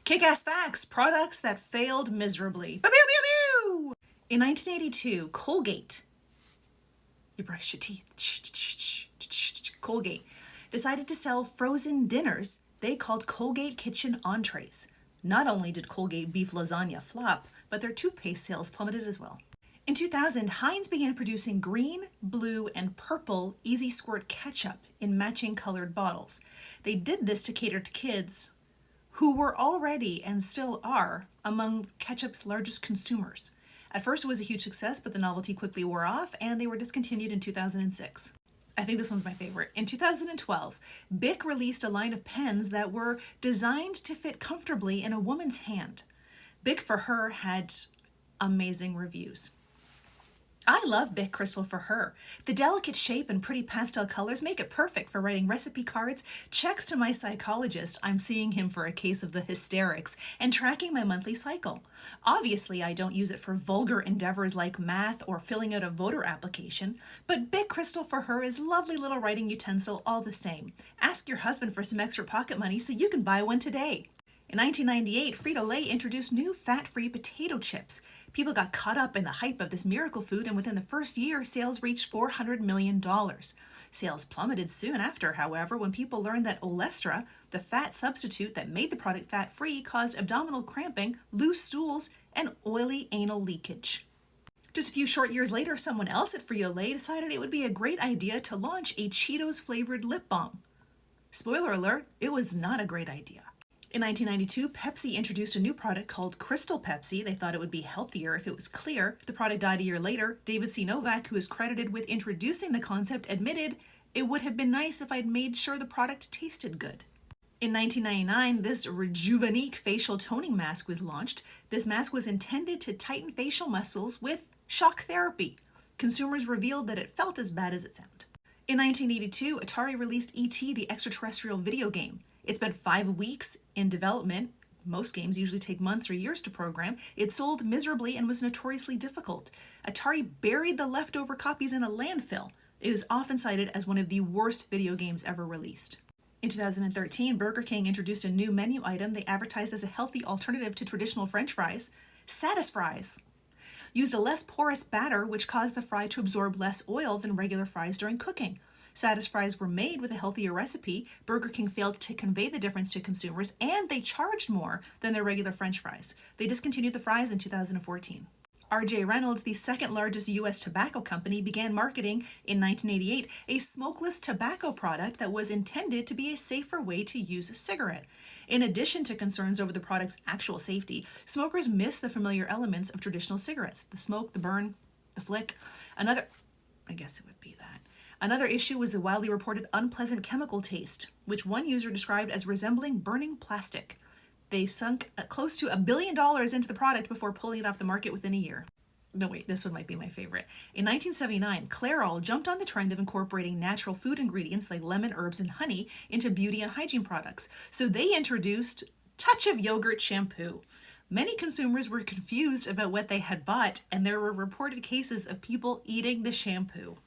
Kick-ass facts, products that failed miserably. Pew, pew, pew, pew. In 1982, Colgate, you brush your teeth, Colgate, decided to sell frozen dinners they called Colgate Kitchen Entrees. Not only did Colgate beef lasagna flop, but their toothpaste sales plummeted as well. In 2000, Heinz began producing green, blue, and purple Easy Squirt ketchup in matching colored bottles. They did this to cater to kids who were already and still are among ketchup's largest consumers. At first it was a huge success, but the novelty quickly wore off and they were discontinued in 2006. I think this one's my favorite. In 2012, Bic released a line of pens that were designed to fit comfortably in a woman's hand. Bic for Her had amazing reviews. I love Bic Crystal for Her. The delicate shape and pretty pastel colors make it perfect for writing recipe cards, checks to my psychologist, I'm seeing him for a case of the hysterics, and tracking my monthly cycle. Obviously, I don't use it for vulgar endeavors like math or filling out a voter application, but Bic Crystal for Her is a lovely little writing utensil all the same. Ask your husband for some extra pocket money so you can buy one today. In 1998, Frito-Lay introduced new fat-free potato chips. People got caught up in the hype of this miracle food, and within the first year, sales reached $400 million. Sales plummeted soon after, however, when people learned that Olestra, the fat substitute that made the product fat-free, caused abdominal cramping, loose stools, and oily anal leakage. Just a few short years later, someone else at Frito-Lay decided it would be a great idea to launch a Cheetos-flavored lip balm. Spoiler alert, it was not a great idea. In 1992, Pepsi introduced a new product called Crystal Pepsi. They thought it would be healthier if it was clear. The product died a year later. David C. Novak, who is credited with introducing the concept, admitted, "It would have been nice if I'd made sure the product tasted good." In 1999, this Rejuvenique facial toning mask was launched. This mask was intended to tighten facial muscles with shock therapy. Consumers revealed that it felt as bad as it sounded. In 1982, Atari released E.T. the extraterrestrial video game. It spent 5 weeks in development. Most games usually take months or years to program. It sold miserably and was notoriously difficult. Atari buried the leftover copies in a landfill. It was often cited as one of the worst video games ever released. In 2013, Burger King introduced a new menu item they advertised as a healthy alternative to traditional French fries, Satisfries. Used a less porous batter, which caused the fry to absorb less oil than regular fries during cooking. Satisfries were made with a healthier recipe. Burger King failed to convey the difference to consumers, and they charged more than their regular French fries. They discontinued the fries in 2014. R.J. Reynolds, the second largest U.S. tobacco company, began marketing in 1988 a smokeless tobacco product that was intended to be a safer way to use a cigarette. In addition to concerns over the product's actual safety, smokers miss the familiar elements of traditional cigarettes: the smoke, the burn, the flick. Another issue was the widely reported unpleasant chemical taste, which one user described as resembling burning plastic. They sunk close to $1 billion into the product before pulling it off the market within a year. No, wait, this one might be my favorite. In 1979, Clairol jumped on the trend of incorporating natural food ingredients like lemon, herbs, and honey into beauty and hygiene products. So they introduced Touch of Yogurt shampoo. Many consumers were confused about what they had bought, and there were reported cases of people eating the shampoo.